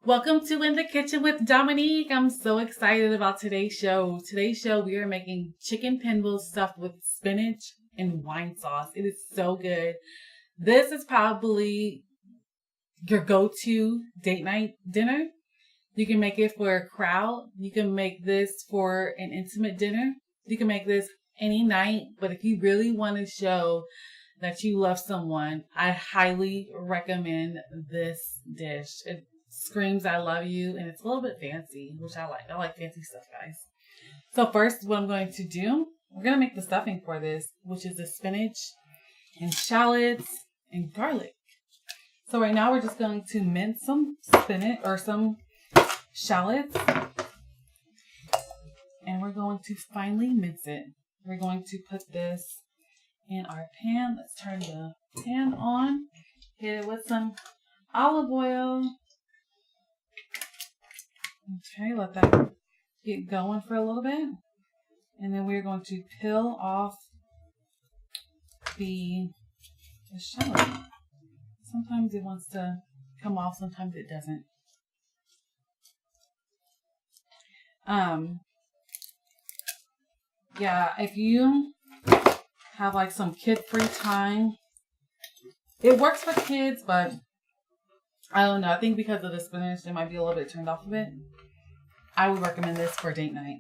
Welcome to In the Kitchen with Dominique. I'm so excited about today's show. Today's show, we are making chicken pinwheels stuffed with spinach and wine sauce. It is so good. This is probably your go-to date night dinner. You can make it for a crowd. You can make this for an intimate dinner. You can make this any night. But if you really want to show that you love someone, I highly recommend this dish. It screams I love you, and it's a little bit fancy, which I like. I like fancy stuff, guys. So first, what I'm going to do, we're going to make the stuffing for this, which is the spinach and shallots and garlic. So right now we're just going to mince some spinach or some shallots, and we're going to finely mince it. We're going to put this in our pan. Let's turn the pan on. Hit it with some olive oil. Okay, let that get going for a little bit. And then we're going to peel off the shallot. Sometimes it wants to come off, sometimes it doesn't. Yeah, if you have like some kid-free time, it works for kids, but I don't know. I think because of the spinach, they might be a little bit turned off of it. I would recommend this for date night.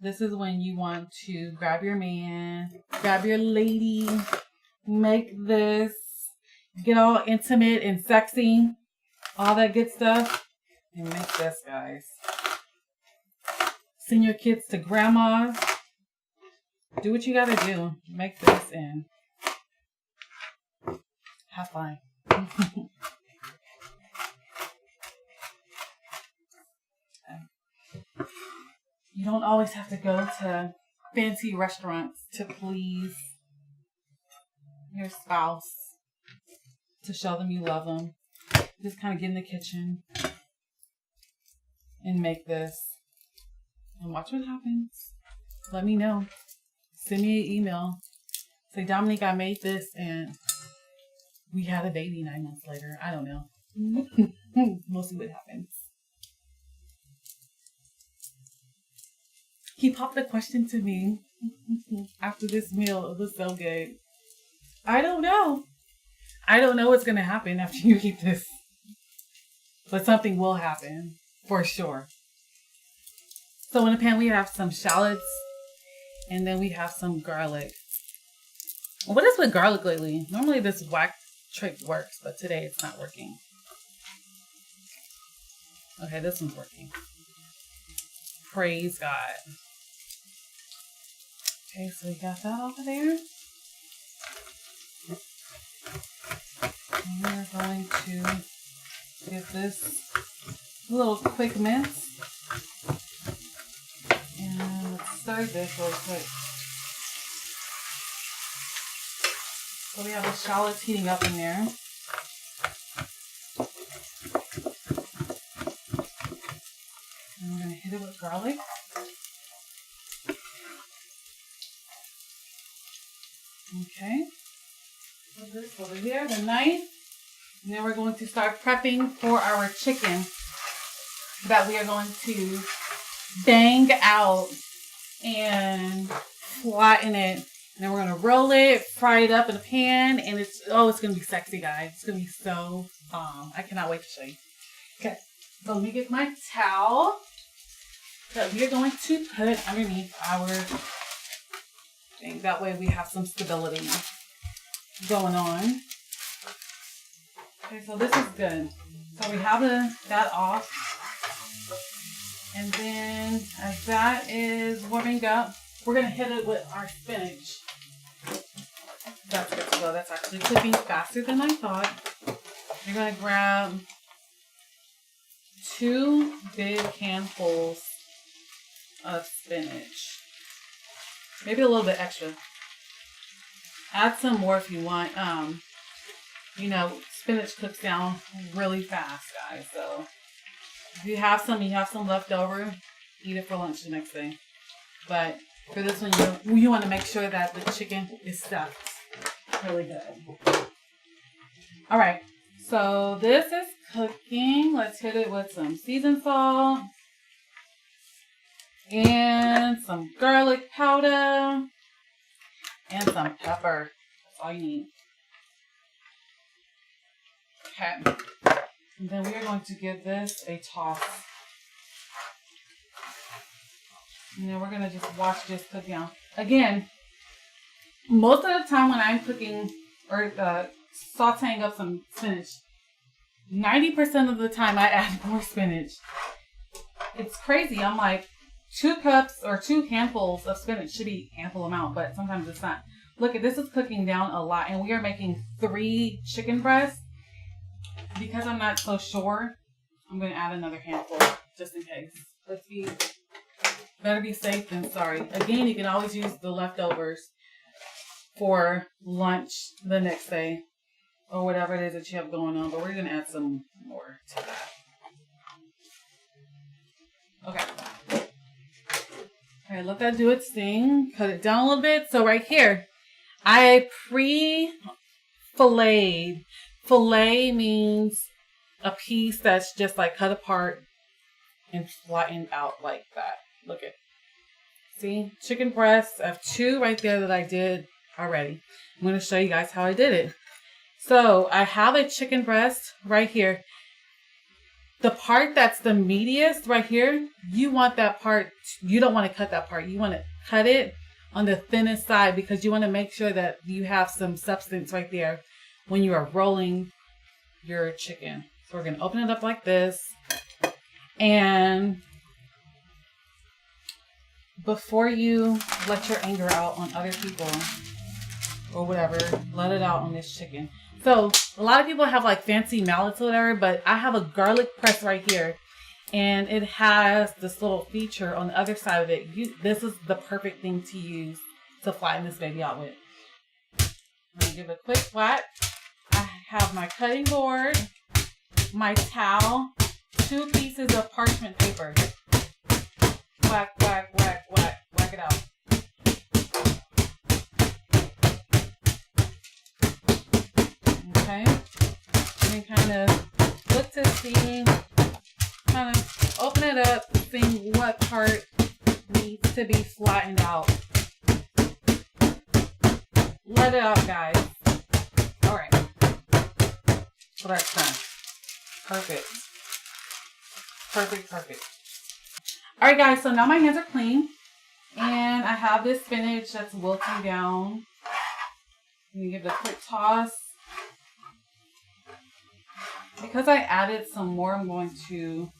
This is when you want to grab your man, grab your lady, make this, get all intimate and sexy, all that good stuff, and make this, guys. Send your kids to grandma's. Do what you gotta do. Make this and have fun. You don't always have to go to fancy restaurants to please your spouse, to show them you love them. Just kind of get in the kitchen and make this and watch what happens. Let me know. Send me an email. Say, Dominique, I made this and we had a baby 9 months later. I don't know. We'll see what happens. He popped a question to me after this meal. It was so good. I don't know. I don't know what's going to happen after you eat this. But something will happen for sure. So in the pan we have some shallots. And then we have some garlic. What is with garlic lately? Normally this whack trick works. But today it's not working. Okay, this one's working. Praise God. Okay, so we got that over there. And we're going to give this a little quick mince. And let's stir this real quick. So we have the shallots heating up in there. And we're going to hit it with garlic. Okay, put this over here, the knife, and then we're going to start prepping for our chicken that we are going to bang out and flatten it. And then we're going to roll it, fry it up in a pan, and it's going to be sexy, guys. It's going to be so I cannot wait to show you. Okay, so let me get my towel that we are going to put underneath our thing. That way we have some stability going on. Okay, so this is good. So we have that off. And then as that is warming up, we're going to hit it with our spinach. That's good to go. That's actually cooking faster than I thought. You're going to grab 2 big handfuls of spinach. Maybe a little bit extra. Add some more if you want. Spinach cooks down really fast, guys. So if you have some left over, eat it for lunch the next day. But for this one, you want to make sure that the chicken is stuffed really good. All right. So this is cooking. Let's hit it with some seasoned salt and some garlic powder and some pepper. That's all you need. Okay. And then we are going to give this a toss. And then we're going to just watch this cook down. Again, most of the time when I'm cooking or sauteing up some spinach, 90% of the time I add more spinach. It's crazy. I'm like, 2 cups or 2 handfuls of spinach should be ample amount, but sometimes it's not. Look, this is cooking down a lot, and we are making 3 chicken breasts. Because I'm not so sure, I'm going to add another handful just in case. Better be safe than sorry. Again, you can always use the leftovers for lunch the next day or whatever it is that you have going on, but we're going to add some more to that. Okay. All right, let that do its thing. Cut it down a little bit. So right here, I pre-filleted. Fillet means a piece that's just like cut apart and flattened out like that. Look at, see, chicken breasts. I have 2 right there that I did already. I'm going to show you guys how I did it. So I have a chicken breast right here. The part that's the meatiest right here, you want that part, you don't want to cut that part. You want to cut it on the thinnest side because you want to make sure that you have some substance right there when you are rolling your chicken. So we're going to open it up like this. And before you let your anger out on other people or whatever, let it out on this chicken. So a lot of people have like fancy mallets or whatever, but I have a garlic press right here. And it has this little feature on the other side of it. This is the perfect thing to use to flatten this baby out with. I'm going to give it a quick flat. I have my cutting board, my towel, 2 pieces of parchment paper. Whack, whack, whack, whack, whack it out. Okay. And then kind of look to see, kind of open it up, seeing what part needs to be flattened out. Let it out, guys. All right. So that's done. Perfect. Perfect, perfect. All right, guys. So now my hands are clean. And I have this spinach that's wilting down. I'm going to give it a quick toss. Because I added some more, I'm going to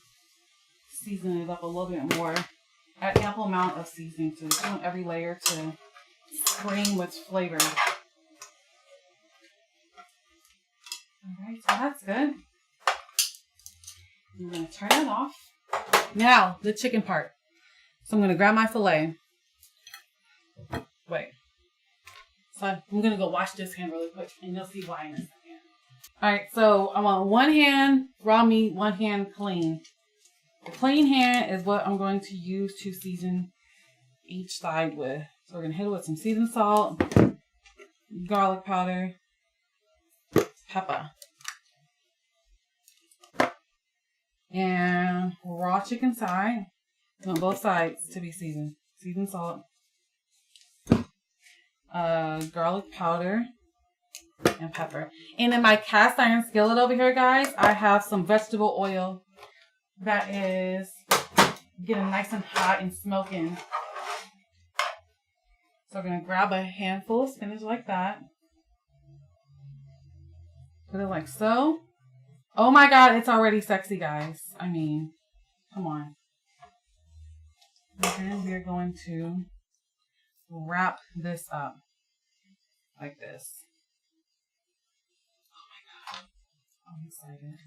season it up a little bit more. Add ample amount of seasoning to it. I want every layer to scream with flavor. Alright, so that's good. I'm going to turn it off. Now, the chicken part. So I'm going to grab my filet. Wait. So I'm going to go wash this hand really quick and you'll see why in a second. Alright, so I want 1 hand raw meat, 1 hand clean. The clean hand is what I'm going to use to season each side with. So we're going to hit it with some seasoned salt, garlic powder, pepper, and raw chicken side. I want both sides to be seasoned. Seasoned salt, garlic powder, and pepper. And in my cast iron skillet over here, guys, I have some vegetable oil that is getting nice and hot and smoking. So we're going to grab a handful of spinach like that. Put it like so. Oh my God, it's already sexy, guys. I mean, come on. And then we're going to wrap this up like this. Oh my God, I'm excited.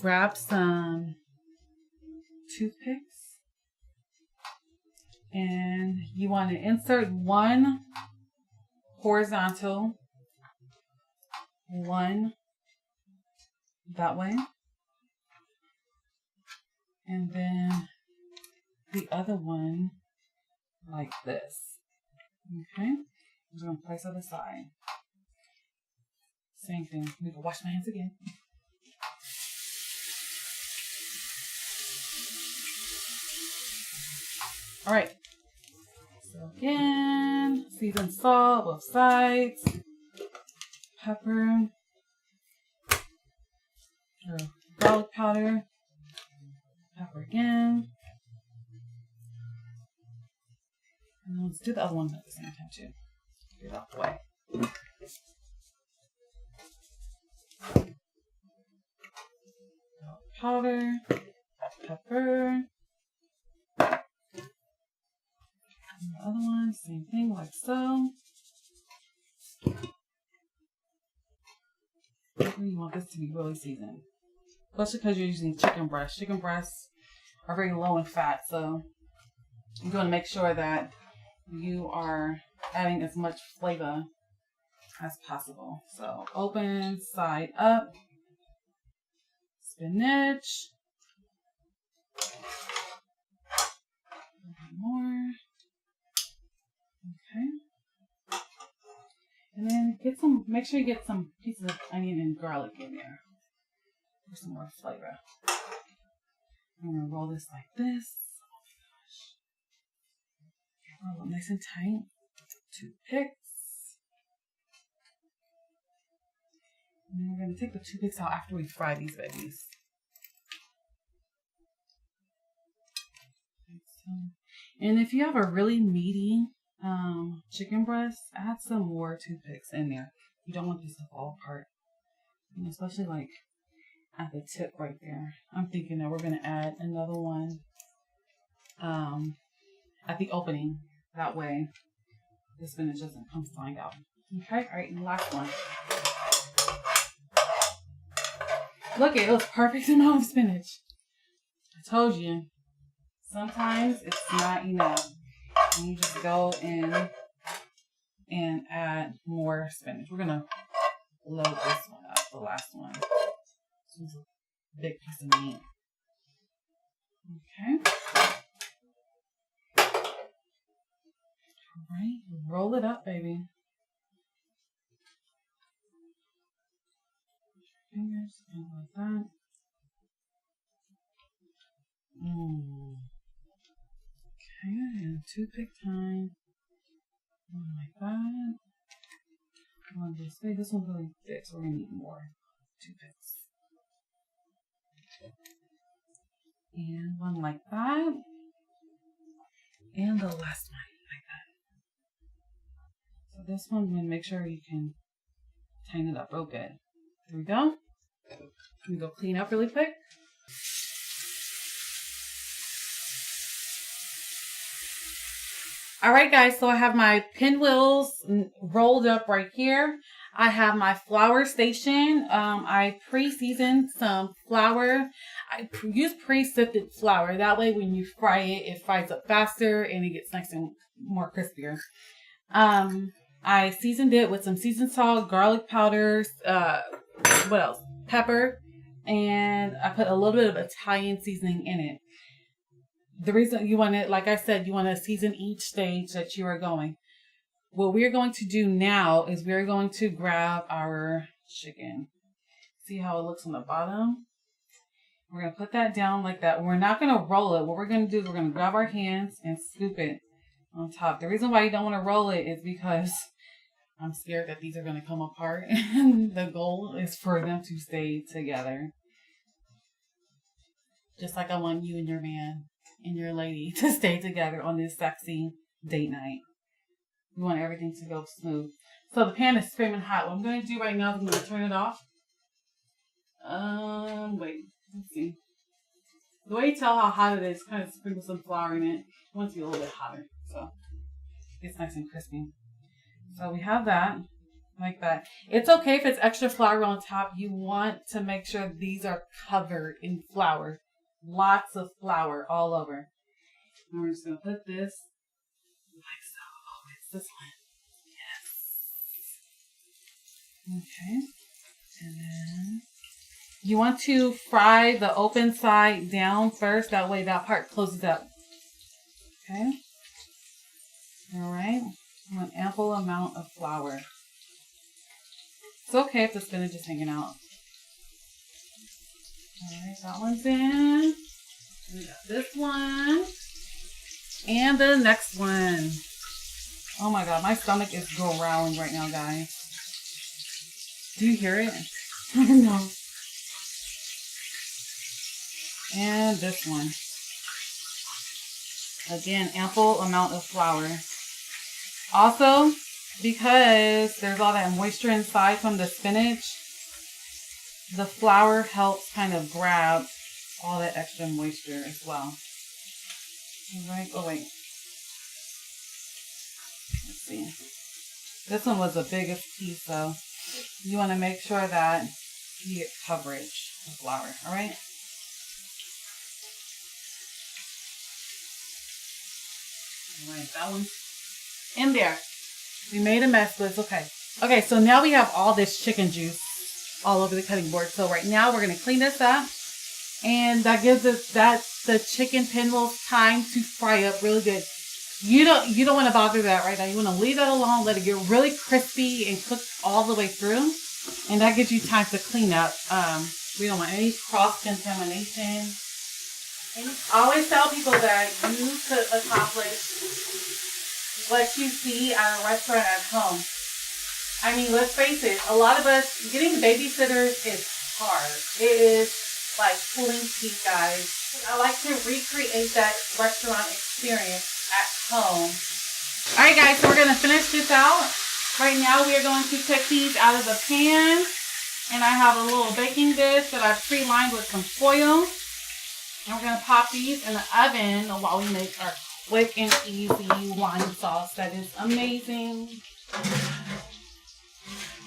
Grab some toothpicks. And you want to insert 1 horizontal, 1 that way, and then the other one like this. Okay, I'm just going to place it aside. Same thing. I need to wash my hands again. All right. So again, seasoned salt, both sides. Pepper. Garlic powder. Pepper again. And let's do the other one at the same time too. Get it out the way. Garlic powder. Pepper. And the other one, same thing, like so. You want this to be really seasoned, especially because you're using chicken breast. Chicken breasts are very low in fat, so you're going to make sure that you are adding as much flavor as possible. So open side up, spinach, a bit more. Okay. And then make sure you get some pieces of onion and garlic in there for some more flavor. I'm going to roll this like this. Oh my gosh. Roll it nice and tight. Toothpicks. And then we're going to take the toothpicks out after we fry these babies. And if you have a really meaty chicken breast, add some more toothpicks in there. You don't want this to fall apart, and especially like at the tip right there. I'm thinking that we're going to add another one at the opening. That way the spinach doesn't come flying out. Okay, all right, and the last one. Look, it was perfect amount of spinach. I told you, sometimes it's not enough. And you just go in and add more spinach. We're going to load this one up, the last one. This is a big piece of meat. Okay. All right. Roll it up, baby. Fingers, and like that. Okay, and toothpick time. One like that. One this way. This one's really thick, so we're going to need more toothpicks. And one like that. And the last one like that. So this one, I'm going to make sure you can tighten it up real good. There we go. Let me go clean up really quick. All right, guys, so I have my Pinwheels rolled up right here. I have my flour station. I pre-seasoned some flour. I use pre-sifted flour. That way, when you fry it, it fries up faster and it gets nice and more crispier. I seasoned it with some seasoned salt, garlic powders, what else? Pepper, and I put a little bit of Italian seasoning in it. The reason you want it, like I said, you want to season each stage that you are going. What we're going to do now is we're going to grab our chicken. See how it looks on the bottom? We're going to put that down like that. We're not going to roll it. What we're going to do is we're going to grab our hands and scoop it on top. The reason why you don't want to roll it is because I'm scared that these are going to come apart. And the goal is for them to stay together. Just like I want you and your man and your lady to stay together on this sexy date night. We want everything to go smooth. So the pan is screaming hot. What I'm going to do right now is I'm going to turn it off. Wait. Let's see. The way you tell how hot it is, kind of sprinkle some flour in it. It wants to be a little bit hotter. So it's nice and crispy. So we have that. Like that. It's okay if it's extra flour on top. You want to make sure these are covered in flour. Lots of flour all over. And we're just going to put this like so. Oh, it's this one. Yes. Okay. And then you want to fry the open side down first. That way that part closes up. Okay. All right. An ample amount of flour. It's okay if the spinach is hanging out. Alright, that one's in. We got this one. And the next one. Oh my god, my stomach is growling right now, guys. Do you hear it? I don't know. And this one. Again, ample amount of flour. Also, because there's all that moisture inside from the spinach, the flour helps kind of grab all that extra moisture as well. Alright, oh wait. Let's see. This one was the biggest piece, so you want to make sure that you get coverage of flour, alright? Alright, that one's in there. We made a mess, but it's okay. Okay, so now we have all this chicken juice all over the cutting board. So right now we're going to clean this up. And that gives us the chicken pinwheels time to fry up really good. You don't want to bother that right now. You want to leave that alone, let it get really crispy and cook all the way through. And that gives you time to clean up. We don't want any cross-contamination. I always tell people that you could accomplish what you see at a restaurant at home. I mean, let's face it, a lot of us, getting babysitters is hard. It is like pulling teeth, guys. I like to recreate that restaurant experience at home. Alright guys, so we're going to finish this out. Right now we are going to take these out of the pan. And I have a little baking dish that I've pre-lined with some foil. And we're going to pop these in the oven while we make our quick and easy wine sauce that is amazing.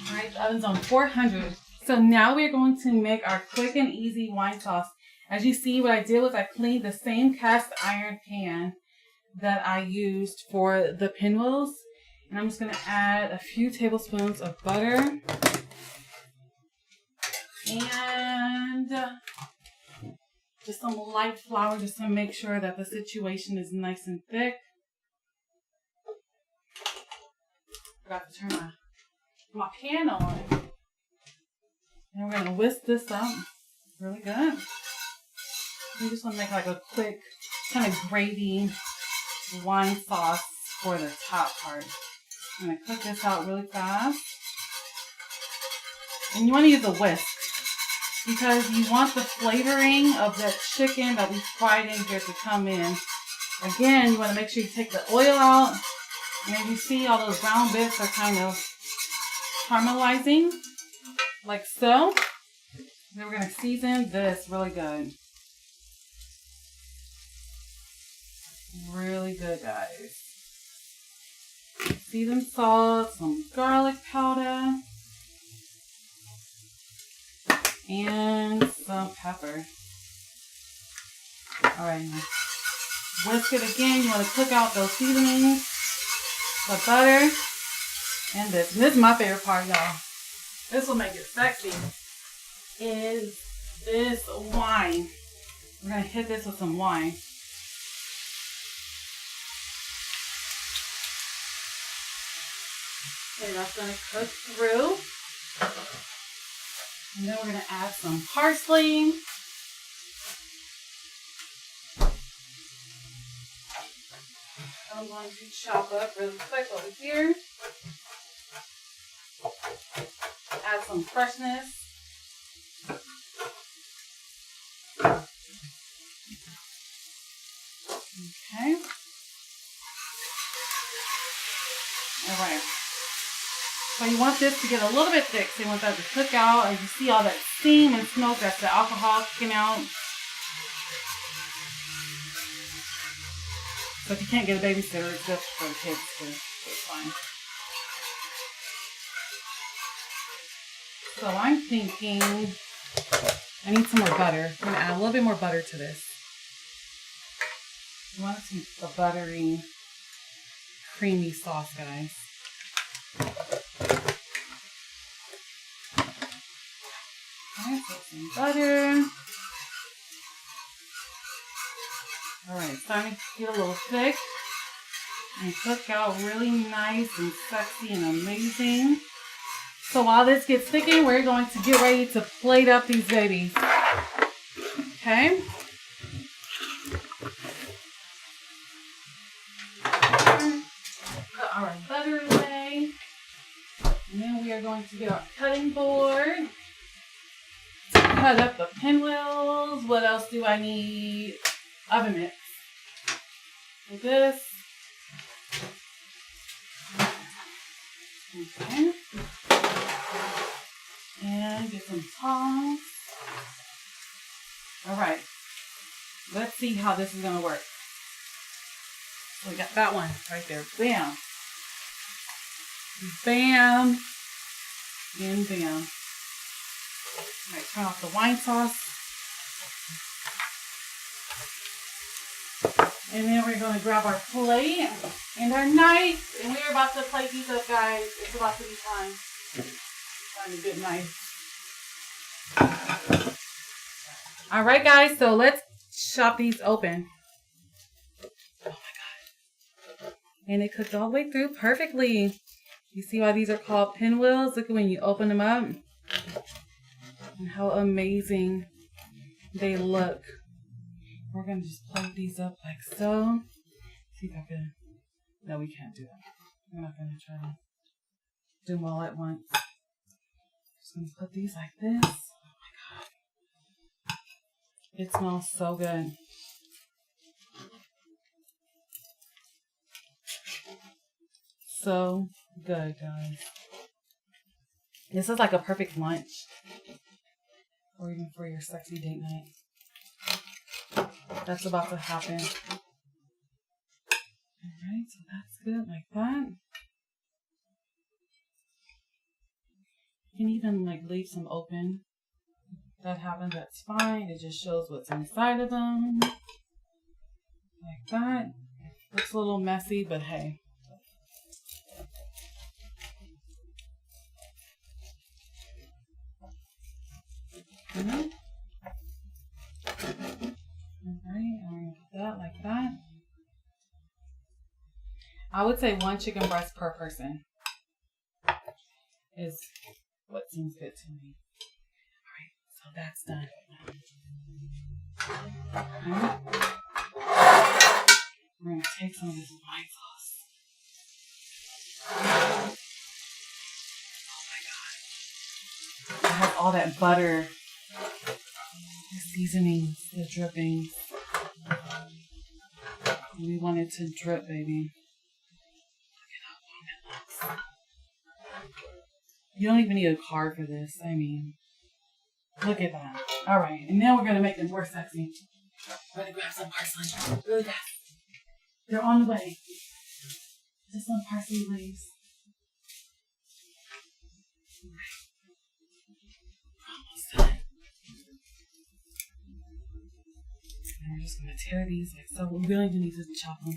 Alright, the oven's on 400. So now we're going to make our quick and easy wine sauce. As you see, what I did was I cleaned the same cast iron pan that I used for the pinwheels. And I'm just going to add a few tablespoons of butter. And just some light flour just to make sure that the situation is nice and thick. Forgot to turn my pan on. And we're going to whisk this up really good. We just want to make like a quick kind of gravy wine sauce for the top part. I'm going to cook this out really fast. And you want to use a whisk because you want the flavoring of that chicken that we fried in here to come in. Again, you want to make sure you take the oil out. And as you see, all those brown bits are kind of caramelizing, like so. Then we're going to season this really good. Really good, guys. Seasoned salt, some garlic powder, and some pepper. Alright, whisk it again. You want to cook out those seasonings, the butter, and this. And this is my favorite part, y'all. This will make it sexy. Is this wine. We're going to hit this with some wine. Okay, that's going to cook through. And then we're going to add some parsley. I'm going to chop up really quick over here. Add some freshness. Okay. Alright. So you want this to get a little bit thick. So you want that to cook out. As you see all that steam and smoke, that's the alcohol kicking out. So if you can't get a babysitter, it's just for the kids too. So it's fine. So I'm thinking I need some more butter. I'm going to add a little bit more butter to this. You want it to be a buttery, creamy sauce, guys. Okay, so some butter. Alright, it's starting to get a little thick and cook out really nice and sexy and amazing. So while this gets thickened, we're going to get ready to plate up these babies. Okay. Put our butter away. And then we are going to get our cutting board to cut up the pinwheels. What else do I need? Oven mitts. Like this. Okay. And get some tongs. All right. Let's see how this is going to work. So we got that one right there. Bam. Bam. And bam. All right, turn off the wine sauce. And then we're going to grab our plate and our knife. And we're about to plate these up, guys. It's about to be time. Find a good knife. All right, guys. So let's chop these open. Oh, my God. And it cooked all the way through perfectly. You see why these are called pinwheels? Look at when you open them up. And how amazing they look. We're going to just plate these up like so. See if I can. No, we can't do that. We're not going to try to do them all at once. Just going to put these like this. Oh my God. It smells so good. So good, guys. This is like a perfect lunch. Or even for your sexy date night. That's about to happen. Alright, so that's good like that. You can even like leave some open. If that happens, that's fine. It just shows what's inside of them. Like that. Looks a little messy, but hey. Alright, I'm going to put that like that. I would say 1 chicken breast per person is what seems good to me. Alright, so that's done. Alright. We're going to take some of this wine sauce. Oh my God. It has all that butter. The seasonings, the drippings. We want it to drip, baby. Look at how long it looks. You don't even need a card for this. I mean, look at that. All right, and now we're going to make them more sexy. We're going to grab some parsley. Really fast. They're on the way. Just some parsley leaves. Almost done. And we're just going to tear these like so. We really do need to chop them.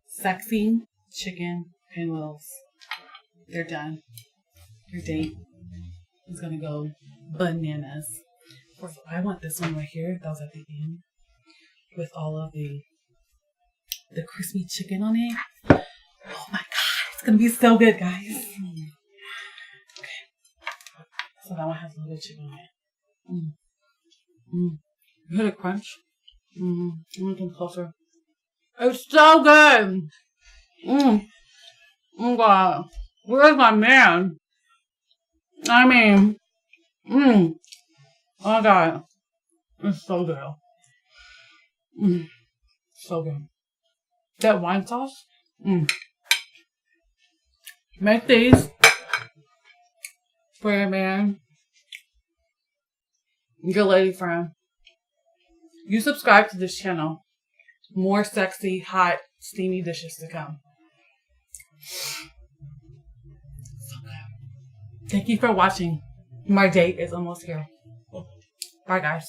Sexy chicken pinwheels. They're done. Your date is going to go bananas. Of course, I want this one right here. That was at the end. With all of the crispy chicken on it. Oh my God. It's going to be so good, guys. Okay. So that one has a little chicken on it. You hear the crunch? I'm going to come closer. It's so good. Oh God. Where's my man? I mean, oh God. It's so good. So good. That wine sauce. Make these for your man, your lady friend. You subscribe to this channel. More sexy, hot, steamy dishes to come. So good. Thank you for watching. My date is almost here. Bye, guys.